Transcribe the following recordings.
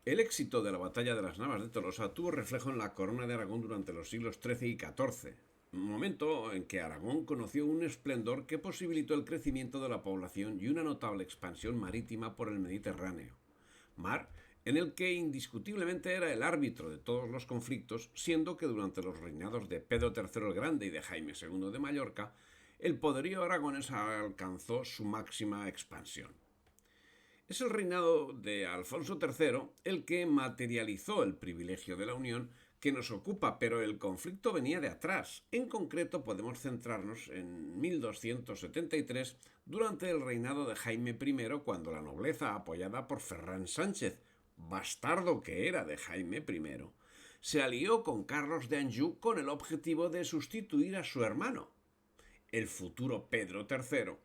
El éxito de la batalla de las Navas de Tolosa tuvo reflejo en la corona de Aragón durante los siglos XIII y XIV, un momento en que Aragón conoció un esplendor que posibilitó el crecimiento de la población y una notable expansión marítima por el Mediterráneo, mar en el que indiscutiblemente era el árbitro de todos los conflictos, siendo que durante los reinados de Pedro III el Grande y de Jaime II de Mallorca, el poderío aragonés alcanzó su máxima expansión. Es el reinado de Alfonso III el que materializó el privilegio de la Unión que nos ocupa, pero el conflicto venía de atrás. En concreto podemos centrarnos en 1273 durante el reinado de Jaime I, cuando la nobleza, apoyada por Ferran Sánchez, bastardo que era de Jaime I, se alió con Carlos de Anjou con el objetivo de sustituir a su hermano, el futuro Pedro III,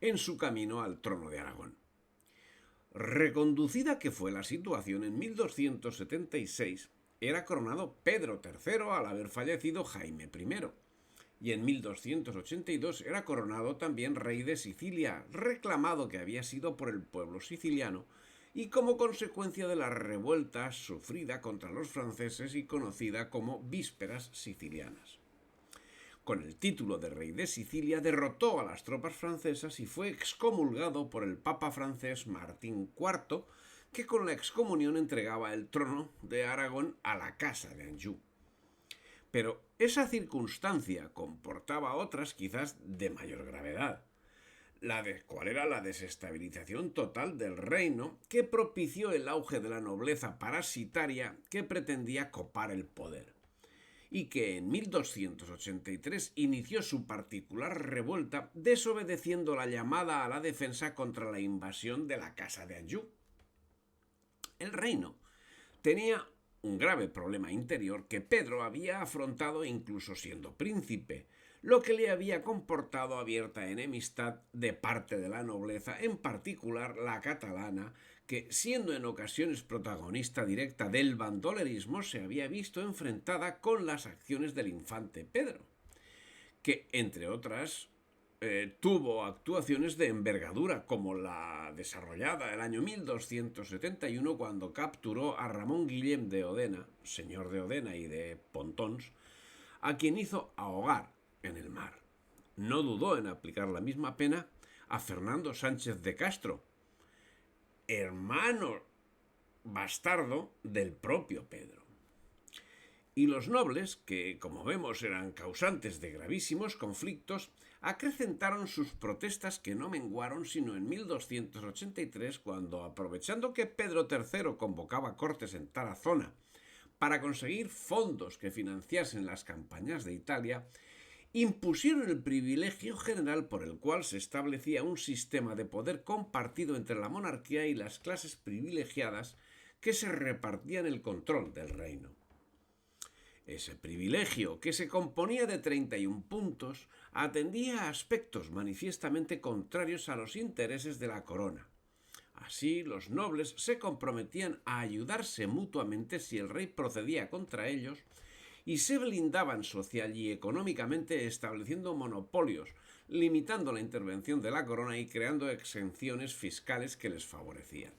en su camino al trono de Aragón. Reconducida que fue la situación, en 1276 era coronado Pedro III al haber fallecido Jaime I, y en 1282 era coronado también rey de Sicilia, reclamado que había sido por el pueblo siciliano y como consecuencia de la revuelta sufrida contra los franceses y conocida como Vísperas Sicilianas. Con el título de rey de Sicilia derrotó a las tropas francesas y fue excomulgado por el papa francés Martín IV, que con la excomunión entregaba el trono de Aragón a la casa de Anjou. Pero esa circunstancia comportaba otras quizás de mayor gravedad. ¿Cuál era la desestabilización total del reino que propició el auge de la nobleza parasitaria que pretendía copar el poder, y que en 1283 inició su particular revuelta desobedeciendo la llamada a la defensa contra la invasión de la casa de Anjou? El reino tenía un grave problema interior que Pedro había afrontado incluso siendo príncipe, lo que le había comportado abierta enemistad de parte de la nobleza, en particular la catalana, que, siendo en ocasiones protagonista directa del bandolerismo, se había visto enfrentada con las acciones del infante Pedro, que, entre otras, tuvo actuaciones de envergadura, como la desarrollada el año 1271 cuando capturó a Ramón Guillem de Odena, señor de Odena y de Pontons, a quien hizo ahogar en el mar. No dudó en aplicar la misma pena a Fernando Sánchez de Castro, hermano bastardo del propio Pedro. Y los nobles, que como vemos eran causantes de gravísimos conflictos, acrecentaron sus protestas, que no menguaron sino en 1283, cuando, aprovechando que Pedro III convocaba cortes en Tarazona para conseguir fondos que financiasen las campañas de Italia, impusieron el privilegio general por el cual se establecía un sistema de poder compartido entre la monarquía y las clases privilegiadas que se repartían el control del reino. Ese privilegio, que se componía de 31 puntos, atendía a aspectos manifiestamente contrarios a los intereses de la corona. Así, los nobles se comprometían a ayudarse mutuamente si el rey procedía contra ellos, y se blindaban social y económicamente estableciendo monopolios, limitando la intervención de la corona y creando exenciones fiscales que les favorecían.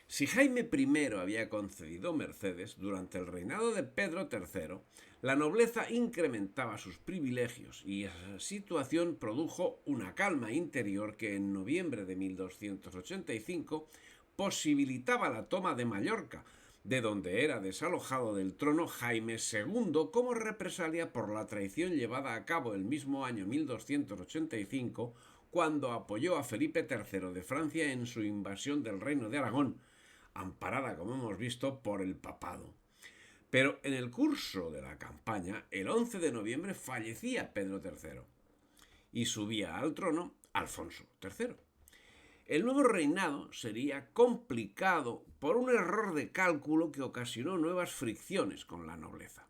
Si Jaime I había concedido mercedes, durante el reinado de Pedro III, la nobleza incrementaba sus privilegios, y esa situación produjo una calma interior que en noviembre de 1285 posibilitaba la toma de Mallorca, de donde era desalojado del trono Jaime II como represalia por la traición llevada a cabo el mismo año 1285, cuando apoyó a Felipe III de Francia en su invasión del reino de Aragón, amparada, como hemos visto, por el papado. Pero en el curso de la campaña, el 11 de noviembre fallecía Pedro III y subía al trono Alfonso III. El nuevo reinado sería complicado por un error de cálculo que ocasionó nuevas fricciones con la nobleza.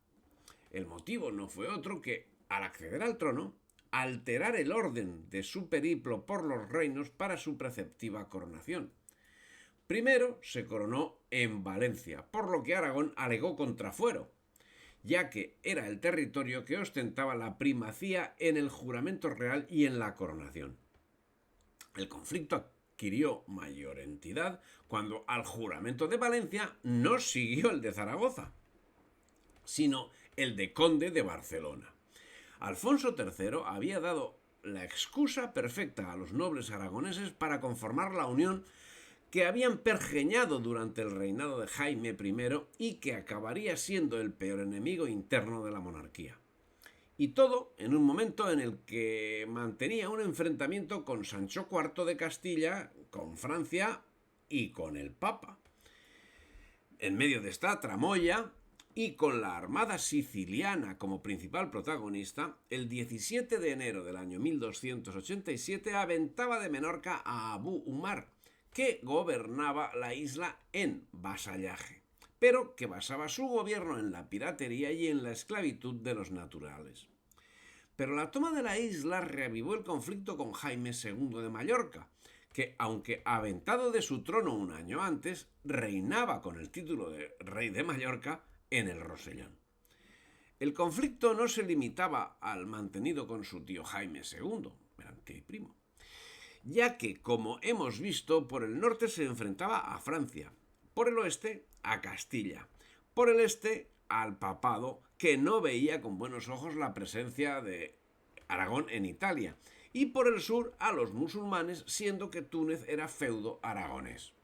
El motivo no fue otro que, al acceder al trono, alterar el orden de su periplo por los reinos para su preceptiva coronación. Primero se coronó en Valencia, por lo que Aragón alegó contrafuero, ya que era el territorio que ostentaba la primacía en el juramento real y en la coronación. El conflicto adquirió mayor entidad cuando al juramento de Valencia no siguió el de Zaragoza, sino el de conde de Barcelona. Alfonso III había dado la excusa perfecta a los nobles aragoneses para conformar la unión que habían pergeñado durante el reinado de Jaime I y que acabaría siendo el peor enemigo interno de la monarquía. Y todo en un momento en el que mantenía un enfrentamiento con Sancho IV de Castilla, con Francia y con el Papa. En medio de esta tramoya, y con la Armada Siciliana como principal protagonista, el 17 de enero del año 1287 aventaba de Menorca a Abu Umar, que gobernaba la isla en vasallaje, pero que basaba su gobierno en la piratería y en la esclavitud de los naturales. Pero la toma de la isla reavivó el conflicto con Jaime II de Mallorca, que, aunque aventado de su trono un año antes, reinaba con el título de rey de Mallorca en el Rosellón. El conflicto no se limitaba al mantenido con su tío Jaime II, el tío y primo, ya que, como hemos visto, por el norte se enfrentaba a Francia, por el oeste a Castilla, por el este al papado, que no veía con buenos ojos la presencia de Aragón en Italia, y por el sur a los musulmanes, siendo que Túnez era feudo aragonés.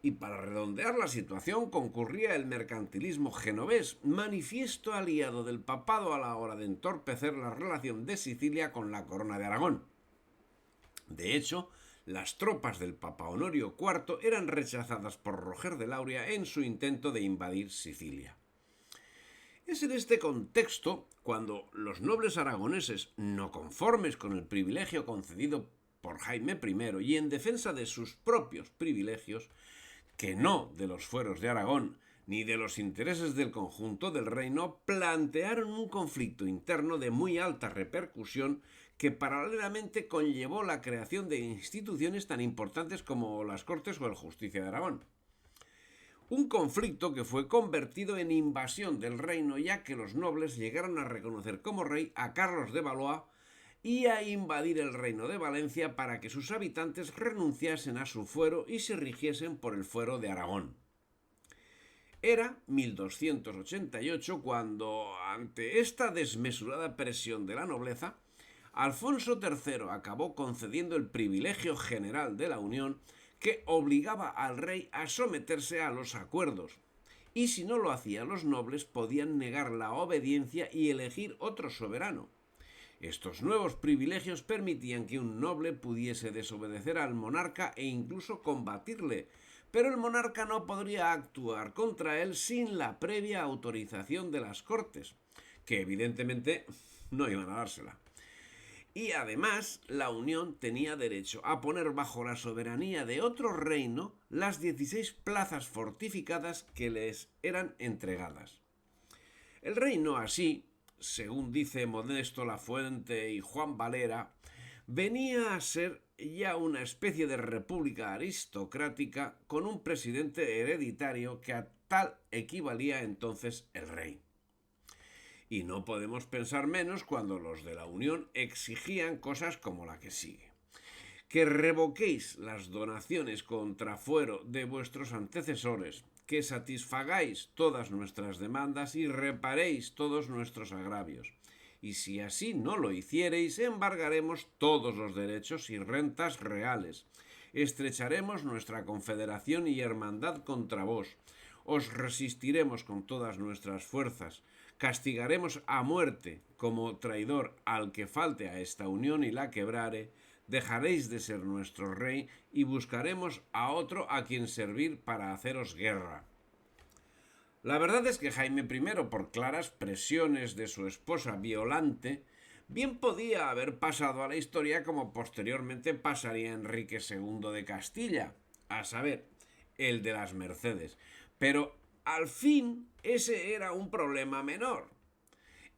Y para redondear la situación concurría el mercantilismo genovés, manifiesto aliado del papado a la hora de entorpecer la relación de Sicilia con la corona de Aragón. De hecho, las tropas del Papa Honorio IV eran rechazadas por Roger de Lauria en su intento de invadir Sicilia. Es en este contexto cuando los nobles aragoneses, no conformes con el privilegio concedido por Jaime I y en defensa de sus propios privilegios, que no de los fueros de Aragón ni de los intereses del conjunto del reino, plantearon un conflicto interno de muy alta repercusión que paralelamente conllevó la creación de instituciones tan importantes como las Cortes o el Justicia de Aragón. Un conflicto que fue convertido en invasión del reino, ya que los nobles llegaron a reconocer como rey a Carlos de Valois y a invadir el reino de Valencia para que sus habitantes renunciasen a su fuero y se rigiesen por el fuero de Aragón. Era 1288 cuando, ante esta desmesurada presión de la nobleza, Alfonso III acabó concediendo el privilegio general de la Unión que obligaba al rey a someterse a los acuerdos, y si no lo hacían los nobles podían negar la obediencia y elegir otro soberano. Estos nuevos privilegios permitían que un noble pudiese desobedecer al monarca e incluso combatirle, pero el monarca no podría actuar contra él sin la previa autorización de las Cortes, que evidentemente no iban a dársela. Y además, la Unión tenía derecho a poner bajo la soberanía de otro reino las 16 plazas fortificadas que les eran entregadas. El reino así, según dice Modesto Lafuente y Juan Valera, venía a ser ya una especie de república aristocrática con un presidente hereditario que a tal equivalía entonces el rey. Y no podemos pensar menos cuando los de la Unión exigían cosas como la que sigue: que revoquéis las donaciones contra fuero de vuestros antecesores, que satisfagáis todas nuestras demandas y reparéis todos nuestros agravios. Y si así no lo hiciereis, embargaremos todos los derechos y rentas reales. Estrecharemos nuestra confederación y hermandad contra vos. Os resistiremos con todas nuestras fuerzas. Castigaremos a muerte como traidor al que falte a esta unión y la quebrare. Dejaréis de ser nuestro rey y buscaremos a otro a quien servir para haceros guerra. La verdad es que Jaime I, por claras presiones de su esposa Violante, bien podía haber pasado a la historia como posteriormente pasaría Enrique II de Castilla, a saber, el de las Mercedes. Pero al fin ese era un problema menor.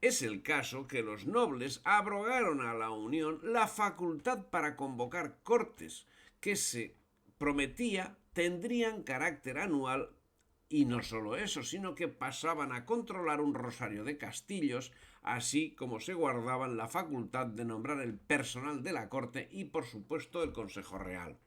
Es el caso que los nobles abrogaron a la Unión la facultad para convocar cortes que se prometía tendrían carácter anual, y no solo eso, sino que pasaban a controlar un rosario de castillos, así como se guardaban la facultad de nombrar el personal de la corte y por supuesto el Consejo Real.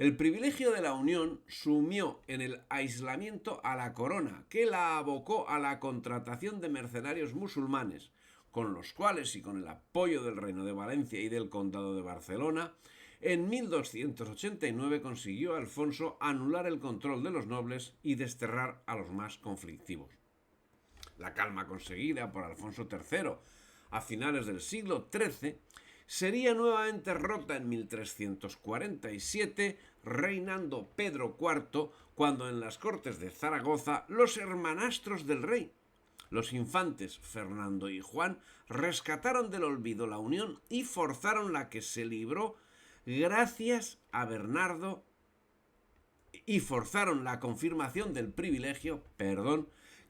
El privilegio de la Unión sumió en el aislamiento a la corona, que la abocó a la contratación de mercenarios musulmanes, con los cuales y con el apoyo del Reino de Valencia y del Condado de Barcelona, en 1289 consiguió Alfonso anular el control de los nobles y desterrar a los más conflictivos. La calma conseguida por Alfonso III a finales del siglo XIII sería nuevamente rota en 1347, reinando Pedro IV, cuando en las Cortes de Zaragoza los hermanastros del rey, los infantes Fernando y Juan, rescataron del olvido la unión y forzaron la que se libró gracias a Bernardo y forzaron la confirmación del privilegio,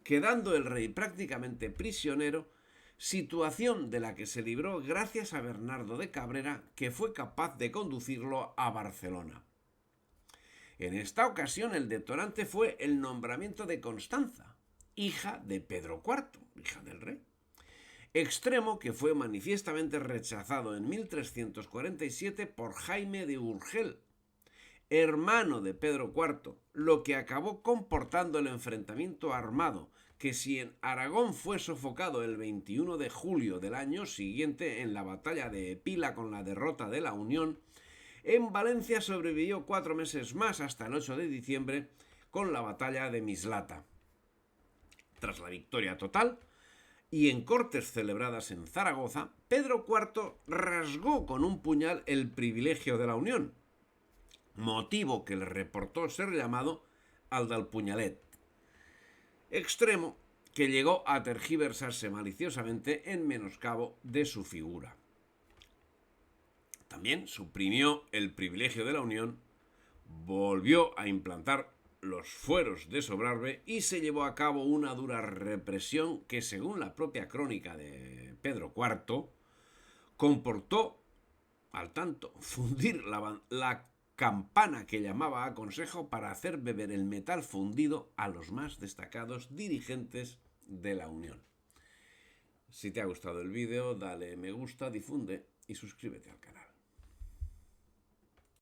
quedando el rey prácticamente prisionero, situación de la que se libró gracias a Bernardo de Cabrera, que fue capaz de conducirlo a Barcelona. En esta ocasión el detonante fue el nombramiento de Constanza, hija de Pedro IV, hija del rey. Extremo que fue manifiestamente rechazado en 1347 por Jaime de Urgel, hermano de Pedro IV, lo que acabó comportando el enfrentamiento armado, que si en Aragón fue sofocado el 21 de julio del año siguiente en la batalla de Epila con la derrota de la Unión, en Valencia sobrevivió 4 meses más hasta el 8 de diciembre con la batalla de Mislata. Tras la victoria total, y en cortes celebradas en Zaragoza, Pedro IV rasgó con un puñal el privilegio de la Unión, motivo que le reportó ser llamado al del puñalet, extremo que llegó a tergiversarse maliciosamente en menoscabo de su figura. También suprimió el privilegio de la Unión, volvió a implantar los fueros de Sobrarbe y se llevó a cabo una dura represión que, según la propia crónica de Pedro IV, comportó, al tanto, fundir la campana que llamaba a consejo para hacer beber el metal fundido a los más destacados dirigentes de la Unión. Si te ha gustado el vídeo, dale me gusta, difunde y suscríbete al canal.